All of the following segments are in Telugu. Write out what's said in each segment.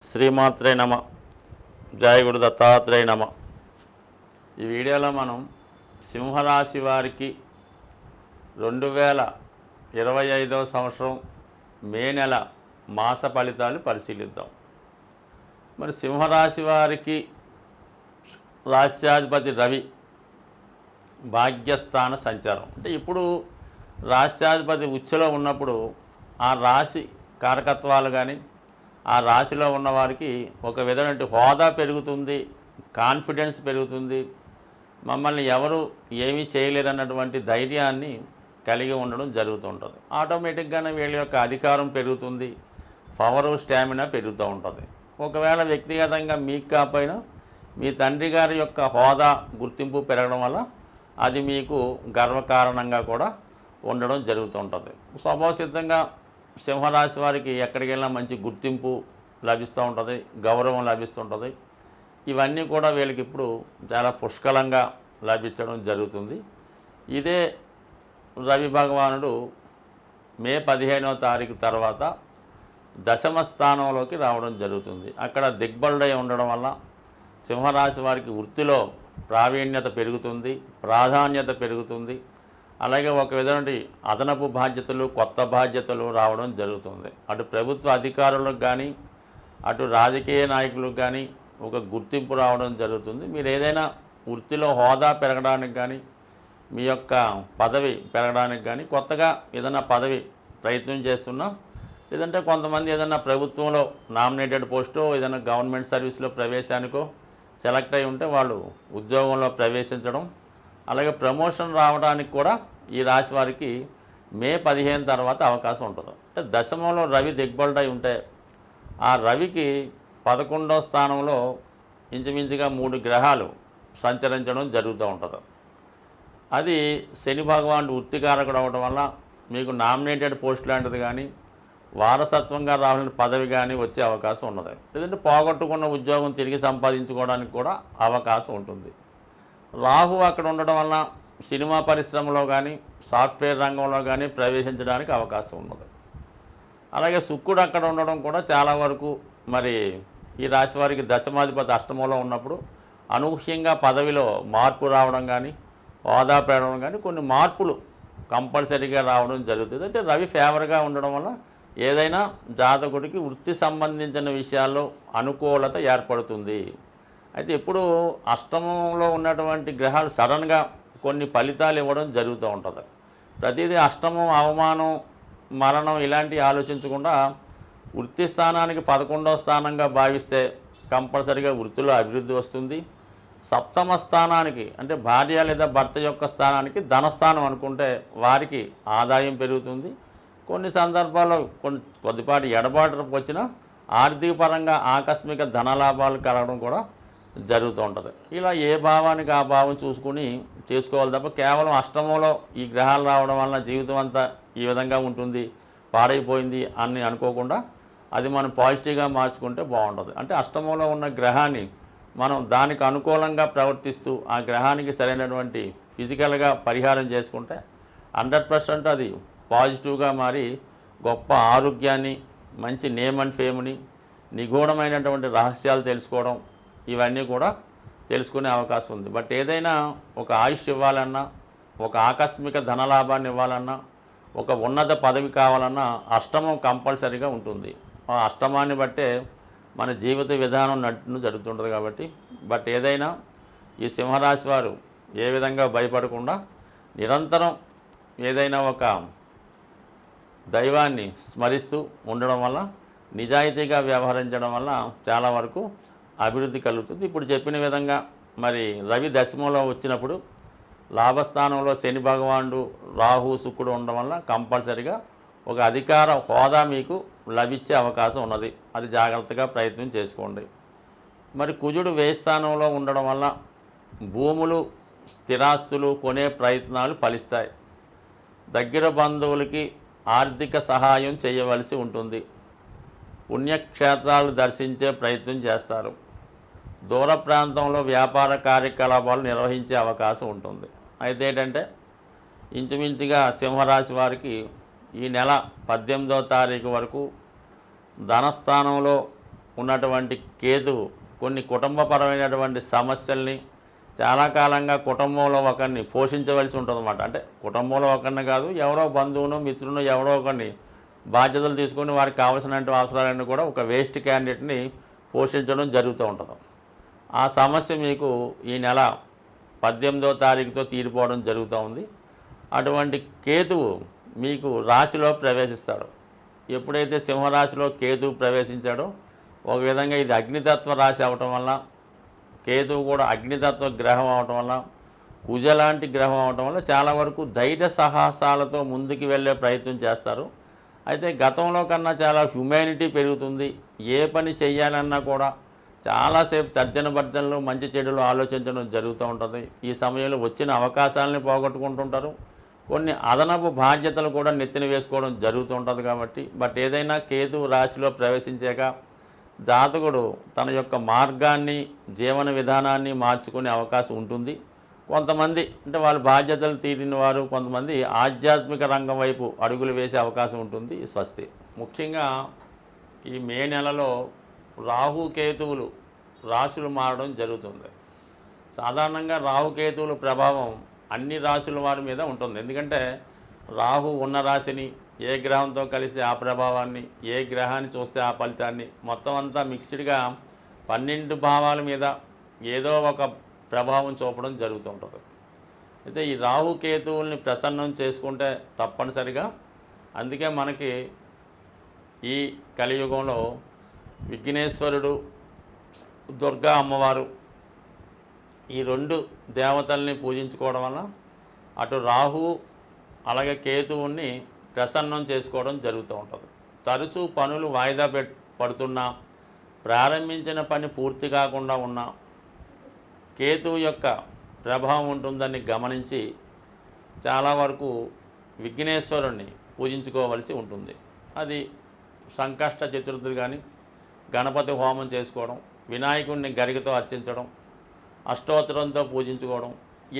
శ్రీమాత్రే నమ. జయ గురు దత్తాత్రేయ నమ. ఈ వీడియోలో మనం సింహరాశి వారికి 2025వ సంవత్సరం మే నెల మాస ఫలితాలు పరిశీలిద్దాం. మరి సింహరాశి వారికి రాశ్యాధిపతి రవి భాగ్యస్థాన సంచారం అంటే ఇప్పుడు రాశ్యాధిపతి ఉచ్చలో ఉన్నప్పుడు ఆ రాశి కారకత్వాలు కానీ ఆ రాశిలో ఉన్నవారికి ఒక విధమైన హోదా పెరుగుతుంది, కాన్ఫిడెన్స్ పెరుగుతుంది, మమ్మల్ని ఎవరు ఏమీ చేయలేరన్నటువంటి ధైర్యాన్ని కలిగి ఉండడం జరుగుతుంటుంది. ఆటోమేటిక్గానే వీళ్ళ యొక్క అధికారం పెరుగుతుంది, పవరు స్టామినా పెరుగుతూ ఉంటుంది. ఒకవేళ వ్యక్తిగతంగా మీకు కాకపోయినా మీ తండ్రి గారి యొక్క హోదా గుర్తింపు పెరగడం వల్ల అది మీకు గర్వకారణంగా కూడా ఉండడం జరుగుతుంటుంది. స్వభావసిద్ధంగా సింహరాశి వారికి ఎక్కడికి వెళ్ళినా మంచి గుర్తింపు లభిస్తూ ఉంటుంది, గౌరవం లభిస్తుంటుంది. ఇవన్నీ కూడా వీళ్ళకి ఇప్పుడు చాలా పుష్కలంగా లభించడం జరుగుతుంది. ఇదే రవి భగవానుడు మే 15వ తారీఖు తర్వాత దశమ స్థానంలోకి రావడం జరుగుతుంది. అక్కడ దిగ్బలుడై ఉండడం వల్ల సింహరాశి వారికి వృత్తిలో ప్రావీణ్యత పెరుగుతుంది, ప్రాధాన్యత పెరుగుతుంది. అలాగే ఒక విధమైన అదనపు బాధ్యతలు, కొత్త బాధ్యతలు రావడం జరుగుతుంది. అటు ప్రభుత్వ అధికారులకు కానీ అటు రాజకీయ నాయకులకు కానీ ఒక గుర్తింపు రావడం జరుగుతుంది. మీరు ఏదైనా వృత్తిలో హోదా పెరగడానికి కానీ మీ యొక్క పదవి పెరగడానికి కానీ కొత్తగా ఏదైనా పదవి ప్రయత్నం చేస్తున్నా, లేదంటే కొంతమంది ఏదైనా ప్రభుత్వంలో నామినేటెడ్ పోస్టో ఏదైనా గవర్నమెంట్ సర్వీస్లో ప్రవేశానికో సెలెక్ట్ అయి ఉంటే వాళ్ళు ఉద్యోగంలో ప్రవేశించడం, అలాగే ప్రమోషన్ రావడానికి కూడా ఈ రాశి వారికి మే 15 తర్వాత అవకాశం ఉంటుంది. అంటే దశమంలో రవి దిగ్బలుడై ఉంటే ఆ రవికి 11వ స్థానంలో ఇంచుమించుగా 3 గ్రహాలు సంచరించడం జరుగుతూ ఉంటుంది. అది శని భగవానుడు వృత్తికారకుడు అవ్వడం వల్ల మీకు నామినేటెడ్ పోస్ట్ లాంటిది కానీ వారసత్వంగా రావాలని పదవి కానీ వచ్చే అవకాశం ఉన్నది. లేదంటే పోగొట్టుకున్న ఉద్యోగం తిరిగి సంపాదించుకోవడానికి కూడా అవకాశం ఉంటుంది. రాహు అక్కడ ఉండడం వల్ల సినిమా పరిశ్రమలో కానీ సాఫ్ట్వేర్ రంగంలో కానీ ప్రవేశించడానికి అవకాశం ఉన్నది. అలాగే శుక్రుడు అక్కడ ఉండడం కూడా చాలా వరకు మరి ఈ రాశి వారికి దశమాధిపతి అష్టమంలో ఉన్నప్పుడు అనూహ్యంగా పదవిలో మార్పు రావడం కానీ హోదా పెరగడం కానీ కొన్ని మార్పులు కంపల్సరీగా రావడం జరుగుతుంది. అయితే రవి ఫేవర్గా ఉండడం వల్ల ఏదైనా జాతకుడికి వృత్తి సంబంధించిన విషయాల్లో అనుకూలత ఏర్పడుతుంది. అయితే ఇప్పుడు అష్టమంలో ఉన్నటువంటి గ్రహాలు సడన్గా కొన్ని ఫలితాలు ఇవ్వడం జరుగుతూ ఉంటుంది. ప్రతిదీ అష్టమం, అవమానం, మరణం ఇలాంటివి ఆలోచించకుండా వృత్తి స్థానానికి 11వ స్థానంగా భావిస్తే కంపల్సరీగా వృత్తిలో అభివృద్ధి వస్తుంది. సప్తమ స్థానానికి అంటే భార్య లేదా భర్త యొక్క స్థానానికి ధనస్థానం అనుకుంటే వారికి ఆదాయం పెరుగుతుంది. కొన్ని సందర్భాల్లో కొద్దిపాటి ఎడబాటు వచ్చినా ఆర్థిక పరంగా ఆకస్మిక ధనలాభాలు కలగడం కూడా జరుగుతూ ఉంటుంది. ఇలా ఏ భావానికి ఆ భావం చూసుకుని చేసుకోవాలి తప్ప కేవలం అష్టమంలో ఈ గ్రహాలు రావడం వలన జీవితం అంతా ఈ విధంగా ఉంటుంది, పాడైపోయింది అని అనుకోకుండా అది మనం పాజిటివ్గా మార్చుకుంటే బాగుంటుంది. అంటే అష్టమంలో ఉన్న గ్రహాన్ని మనం దానికి అనుకూలంగా ప్రవర్తిస్తూ ఆ గ్రహానికి సరైనటువంటి ఫిజికల్గా పరిహారం చేసుకుంటే 100% అది పాజిటివ్గా మారి గొప్ప ఆరోగ్యాన్ని, మంచి నేమ్ అండ్ ఫేమ్ని, నిగూఢమైనటువంటి రహస్యాలు తెలుసుకోవడం ఇవన్నీ కూడా తెలుసుకునే అవకాశం ఉంది. బట్ ఏదైనా ఒక ఆయుష్ ఇవ్వాలన్నా, ఒక ఆకస్మిక ధనలాభాన్ని ఇవ్వాలన్నా, ఒక ఉన్నత పదవి కావాలన్నా అష్టమం కంపల్సరీగా ఉంటుంది. ఆ అష్టమాన్ని బట్టే మన జీవిత విధానం నడుపును జరుగుతుంటుంది కాబట్టి బట్ ఏదైనా ఈ సింహరాశి వారు ఏ విధంగా భయపడకుండా నిరంతరం ఏదైనా ఒక దైవాన్ని స్మరిస్తూ ఉండడం వల్ల, నిజాయితీగా వ్యవహరించడం వల్ల చాలా వరకు అభివృద్ధి కలుగుతుంది. ఇప్పుడు చెప్పిన విధంగా మరి రవి దశమంలో వచ్చినప్పుడు లాభస్థానంలో శని భగవానుడు, రాహు, శుక్రుడు ఉండడం వల్ల కంపల్సరీగా ఒక అధికార హోదా మీకు లభించే అవకాశం ఉన్నది. అది జాగ్రత్తగా ప్రయత్నం చేసుకోండి. మరి కుజుడు వ్యయ స్థానంలో ఉండడం వల్ల భూములు, స్థిరాస్తులు కొనే ప్రయత్నాలు ఫలిస్తాయి. దగ్గర బంధువులకి ఆర్థిక సహాయం చేయవలసి ఉంటుంది. పుణ్యక్షేత్రాలు దర్శించే ప్రయత్నం చేస్తారు. దూర ప్రాంతంలో వ్యాపార కార్యకలాపాలు నిర్వహించే అవకాశం ఉంటుంది. అయితే ఏంటంటే ఇంచుమించుగా సింహరాశి వారికి ఈ నెల 18వ తారీఖు వరకు ధనస్థానంలో ఉన్నటువంటి కేతువు కొన్ని కుటుంబపరమైనటువంటి సమస్యల్ని చాలా కాలంగా కుటుంబంలో ఒకరిని పోషించవలసి ఉంటుందన్నమాట. అంటే కుటుంబంలో ఒకరిని కాదు, ఎవరో బంధువును మిత్రులను ఎవరో ఒకరిని బాధ్యతలు తీసుకొని వారికి కావాల్సిన అవసరాలన్నీ కూడా ఒక వేస్ట్ క్యాండిడేట్ని పోషించడం జరుగుతూ ఉంటుంది. ఆ సమస్య మీకు ఈ నెల 18వ తారీఖుతో తీరిపోవడం జరుగుతూ ఉంది. అటువంటి కేతువు మీకు రాశిలో ప్రవేశిస్తాడు. ఎప్పుడైతే సింహరాశిలో కేతువు ప్రవేశించాడో ఒక విధంగా ఇది అగ్నితత్వ రాశి అవటం వల్ల, కేతువు కూడా అగ్నితత్వ గ్రహం అవటం వల్ల, కుజ లాంటి గ్రహం అవటం వల్ల చాలా వరకు ధైర్య సాహసాలతో ముందుకు వెళ్ళే ప్రయత్నం చేస్తారు. అయితే గతంలో కన్నా చాలా హ్యుమానిటీ పెరుగుతుంది. ఏ పని చేయాలన్నా కూడా చాలాసేపు తర్జన భర్జనలు మంచి చెడులు ఆలోచించడం జరుగుతూ ఉంటుంది. ఈ సమయంలో వచ్చిన అవకాశాలని పోగొట్టుకుంటుంటారు. కొన్ని అదనపు బాధ్యతలు కూడా నెత్తిన వేసుకోవడం జరుగుతూ ఉంటుంది. కాబట్టి ఏదైనా కేతువు రాశిలో ప్రవేశించాక జాతకుడు తన యొక్క మార్గాన్ని జీవన విధానాన్ని మార్చుకునే అవకాశం ఉంటుంది. కొంతమంది అంటే వాళ్ళ బాధ్యతలు తీరిన వారు కొంతమంది ఆధ్యాత్మిక రంగం వైపు అడుగులు వేసే అవకాశం ఉంటుంది. స్వస్తి. ముఖ్యంగా ఈ మే నెలలో రాహుకేతువులు రాశులు మారడం జరుగుతుంది. సాధారణంగా రాహుకేతువుల ప్రభావం అన్ని రాశుల వారి మీద ఉంటుంది. ఎందుకంటే రాహు ఉన్న రాశిని ఏ గ్రహంతో కలిస్తే ఆ ప్రభావాన్ని, ఏ గ్రహాన్ని చూస్తే ఆ ఫలితాన్ని మొత్తం అంతా మిక్స్డ్గా 12 భావాల మీద ఏదో ఒక ప్రభావం చూపడం జరుగుతుంటుంది. అయితే ఈ రాహుకేతువుల్ని ప్రసన్నం చేసుకుంటే తప్పనిసరిగా, అందుకే మనకి ఈ కలియుగంలో విఘ్నేశ్వరుడు, దుర్గా అమ్మవారు ఈ 2 దేవతల్ని పూజించుకోవడం వల్ల అటు రాహు అలాగే కేతువుని ప్రసన్నం చేసుకోవడం జరుగుతూ ఉంటుంది. తరచూ పనులు వాయిదా పడుతున్నా, ప్రారంభించిన పని పూర్తి కాకుండా ఉన్నా కేతువు యొక్క ప్రభావం ఉంటుందని గమనించి చాలా వరకు విఘ్నేశ్వరుణ్ణి పూజించుకోవలసి ఉంటుంది. అది సంకష్ట చతుర్థి కానీ, గణపతి హోమం చేసుకోవడం, వినాయకుడిని గరికతో అర్చించడం, అష్టోత్తరంతో పూజించుకోవడం.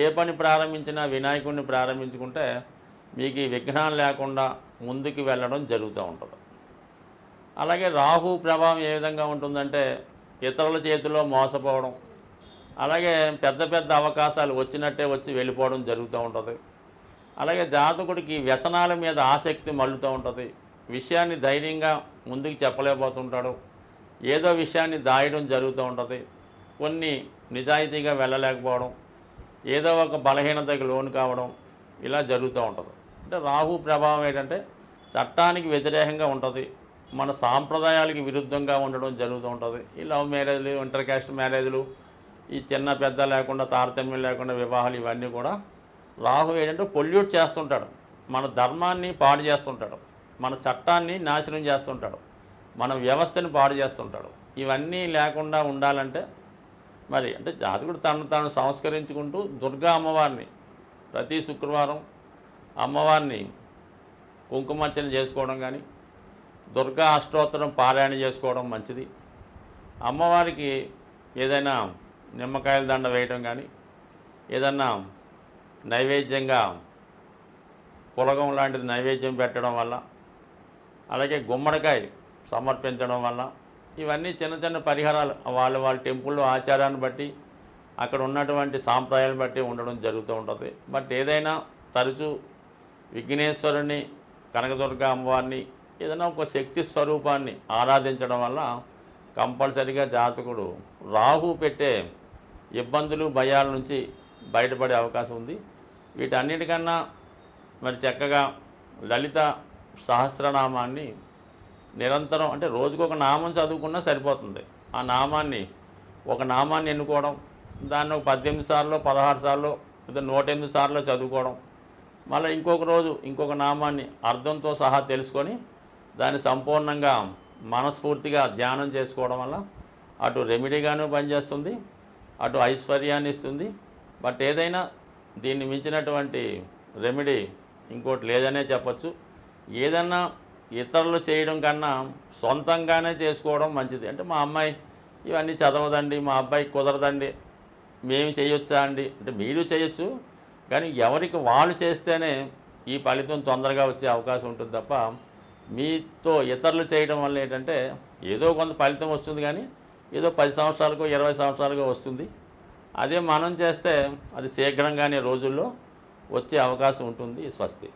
ఏ పని ప్రారంభించినా వినాయకుడిని ప్రారంభించుకుంటే మీకు ఈ విఘ్నాలు లేకుండా ముందుకు వెళ్ళడం జరుగుతూ ఉంటుంది. అలాగే రాహు ప్రభావం ఏ విధంగా ఉంటుందంటే ఇతరుల చేతిలో మోసపోవడం, అలాగే పెద్ద పెద్ద అవకాశాలు వచ్చినట్టే వచ్చి వెళ్ళిపోవడం జరుగుతూ ఉంటుంది. అలాగే జాతకుడికి వ్యసనాల మీద ఆసక్తి మళ్ళుతూ ఉంటుంది. విషయాన్ని ధైర్యంగా ముందుకు చెప్పలేకపోతుంటాడు. ఏదో విషయాన్ని దాయడం జరుగుతూ ఉంటుంది. కొన్ని నిజాయితీగా వెళ్ళలేకపోవడం, ఏదో ఒక బలహీనతకి లోను కావడం, ఇలా జరుగుతూ ఉంటుంది. అంటే రాహు ప్రభావం ఏంటంటే చట్టానికి వ్యతిరేకంగా ఉంటుంది, మన సాంప్రదాయాలకి విరుద్ధంగా ఉండడం జరుగుతూ ఉంటుంది. ఈ లవ్ మ్యారేజ్లు, ఇంటర్ క్యాస్ట్ మ్యారేజ్లు, ఈ చిన్న పెద్ద లేకుండా తారతమ్యం లేకుండా వివాహాలు, ఇవన్నీ కూడా రాహు ఏంటంటే పొల్యూట్ చేస్తుంటాడు. మన ధర్మాన్ని పాడు చేస్తుంటాడు, మన చట్టాన్ని నాశనం చేస్తుంటాడు, మన వ్యవస్థని పాడు చేస్తుంటాడు. ఇవన్నీ లేకుండా ఉండాలంటే మరి అంటే జాతకుడు తను తాను సంస్కరించుకుంటూ దుర్గా అమ్మవారిని ప్రతి శుక్రవారం అమ్మవారిని కుంకుమార్చన చేసుకోవడం కానీ, దుర్గా అష్టోత్తరం పారాయణ చేసుకోవడం మంచిది. అమ్మవారికి ఏదైనా నిమ్మకాయల దండ వేయడం కానీ, ఏదన్నా నైవేద్యంగా పులగం లాంటిది నైవేద్యం పెట్టడం వల్ల, అలాగే గుమ్మడికాయ సమర్పించడం వల్ల, ఇవన్నీ చిన్న చిన్న పరిహారాలు వాళ్ళ టెంపుల్లో ఆచారాన్ని బట్టి, అక్కడ ఉన్నటువంటి సాంప్రదాయాలను బట్టి ఉండడం జరుగుతూ ఉంటుంది. ఏదైనా తరచూ విఘ్నేశ్వరుని, కనకదుర్గ అమ్మవారిని, ఏదైనా ఒక శక్తి స్వరూపాన్ని ఆరాధించడం వల్ల కంపల్సరిగా జాతకుడు రాహు పెట్టే ఇబ్బందులు, భయాల నుంచి బయటపడే అవకాశం ఉంది. వీటన్నిటికన్నా మరి చక్కగా లలిత సహస్రనామాన్ని నిరంతరం, అంటే రోజుకొక నామం చదువుకున్నా సరిపోతుంది. ఆ నామాన్ని, ఒక నామాన్ని ఎన్నుకోవడం, దాన్ని ఒక 18 సార్లు, 16 సార్లు, లేదా 108 సార్లు చదువుకోవడం, మళ్ళీ ఇంకొక రోజు ఇంకొక నామాన్ని అర్థంతో సహా తెలుసుకొని దాన్ని సంపూర్ణంగా మనస్ఫూర్తిగా ధ్యానం చేసుకోవడం వల్ల అటు రెమెడీగాను పనిచేస్తుంది, అటు ఐశ్వర్యాన్ని ఇస్తుంది. ఏదైనా దీన్ని మించినటువంటి రెమెడీ ఇంకోటి లేదనే చెప్పచ్చు. ఏదన్నా ఇతరులు చేయడం కన్నా సొంతంగానే చేసుకోవడం మంచిది. అంటే మా అమ్మాయి ఇవన్నీ చదవదండి, మా అబ్బాయి కుదరదండి, మేము చేయొచ్చా అండి అంటే మీరు చేయొచ్చు, కానీ ఎవరికి వాళ్ళు చేస్తేనే ఈ ఫలితం తొందరగా వచ్చే అవకాశం ఉంటుంది తప్ప మీతో ఇతరులు చేయడం వల్ల ఏంటంటే ఏదో కొంత ఫలితం వస్తుంది, కానీ ఏదో 10 సంవత్సరాలకో 20 సంవత్సరాలకో వస్తుంది. అదే మనం చేస్తే అది శీఘ్రంగానే రోజుల్లో వచ్చే అవకాశం ఉంటుంది. స్వస్తి.